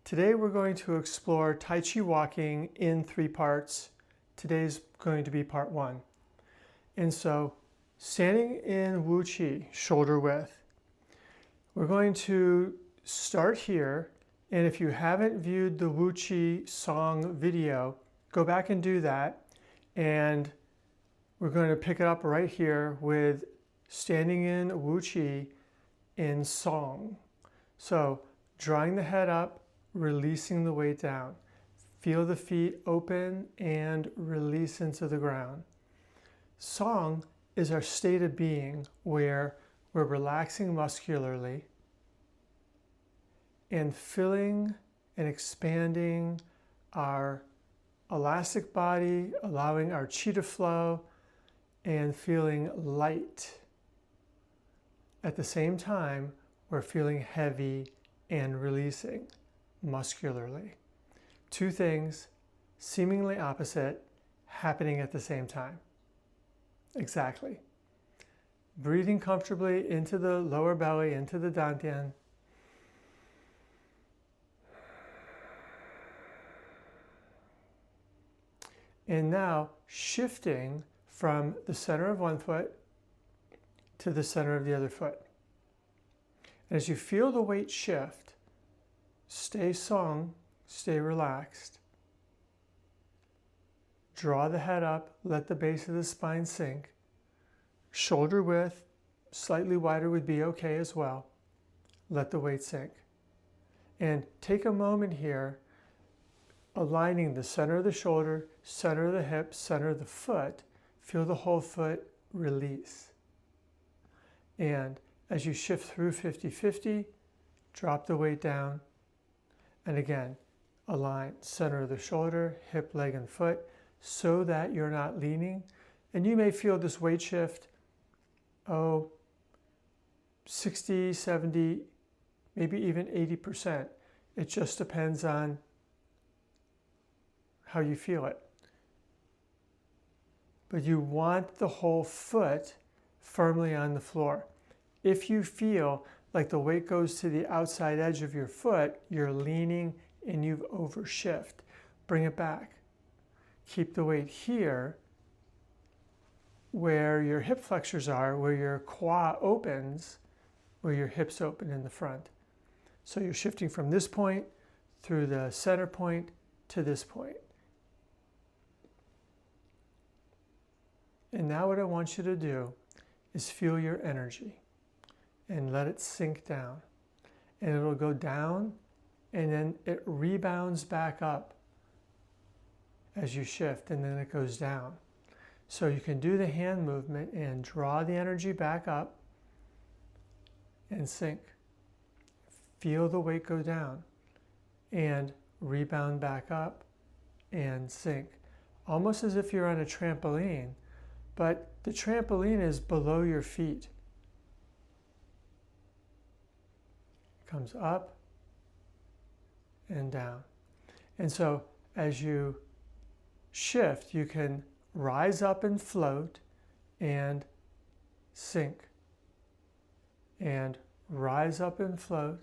Today we're going to explore Tai Chi Walking in 3 parts. Today's going to be part 1. And so, standing in Wu Chi, shoulder width, we're going to start here. And if you haven't viewed the Wu Chi song video, go back and do that. And we're going to pick it up right here with standing in Wu Chi in song. So, drawing the head up, releasing the weight down. Feel the feet open and release into the ground. Song is our state of being where we're relaxing muscularly and filling and expanding our elastic body, allowing our chi to flow and feeling light. At the same time, we're feeling heavy and releasing muscularly. 2 things seemingly opposite happening at the same time. Exactly. Breathing comfortably into the lower belly, into the dantian. And now shifting from the center of one foot to the center of the other foot. And as you feel the weight shift, stay song, stay relaxed. Draw the head up, let the base of the spine sink. Shoulder width, slightly wider would be okay as well. Let the weight sink. And take a moment here, aligning the center of the shoulder, center of the hip, center of the foot. Feel the whole foot release. And as you shift through 50-50, drop the weight down. And again, align center of the shoulder, hip, leg, and foot so that you're not leaning. And you may feel this weight shift, 60, 70, maybe even 80%. It just depends on how you feel it. But you want the whole foot firmly on the floor. If you feel like the weight goes to the outside edge of your foot, you're leaning and you've overshift. Bring it back. Keep the weight here where your hip flexors are, where your quad opens, where your hips open in the front. So you're shifting from this point through the center point to this point. And now what I want you to do is feel your energy and let it sink down. And it'll go down and then it rebounds back up as you shift, and then it goes down. So you can do the hand movement and draw the energy back up and sink. Feel the weight go down and rebound back up and sink. Almost as if you're on a trampoline, but the trampoline is below your feet. Comes up and down. And so as you shift, you can rise up and float and sink. And rise up and float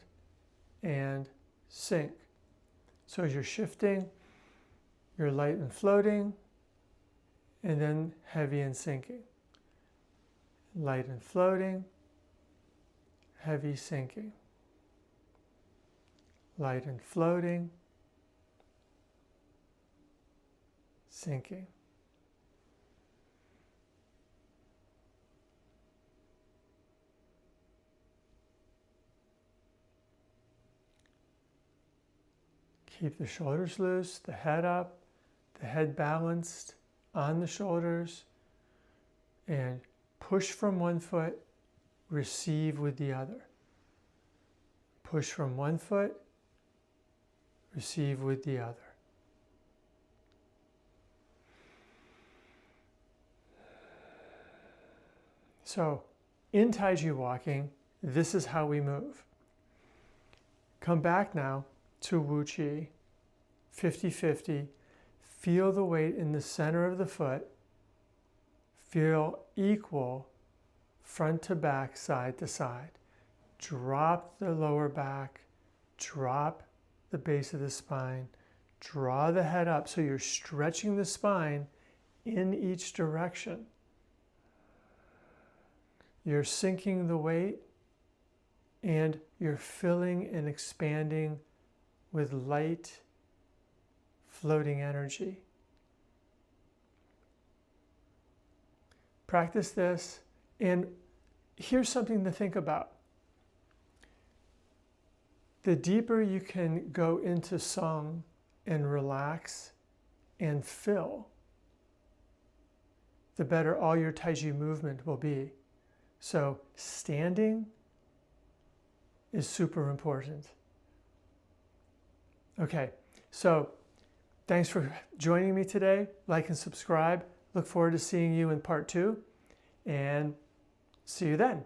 and sink. So as you're shifting, you're light and floating, and then heavy and sinking. Light and floating, heavy sinking. Light and floating, sinking. Keep the shoulders loose, the head up, the head balanced on the shoulders, and push from one foot, receive with the other. Push from one foot, receive with the other. So, in Tai Chi Walking, this is how we move. Come back now to Wu Chi, 50-50. Feel the weight in the center of the foot. Feel equal front to back, side to side. Drop the lower back, drop the base of the spine. Draw the head up so you're stretching the spine in each direction. You're sinking the weight and you're filling and expanding with light, floating energy. Practice this, and here's something to think about. The deeper you can go into sung and relax and fill, the better all your Tai Chi movement will be. So standing is super important. Okay, so thanks for joining me today. Like and subscribe. Look forward to seeing you in part 2, and see you then.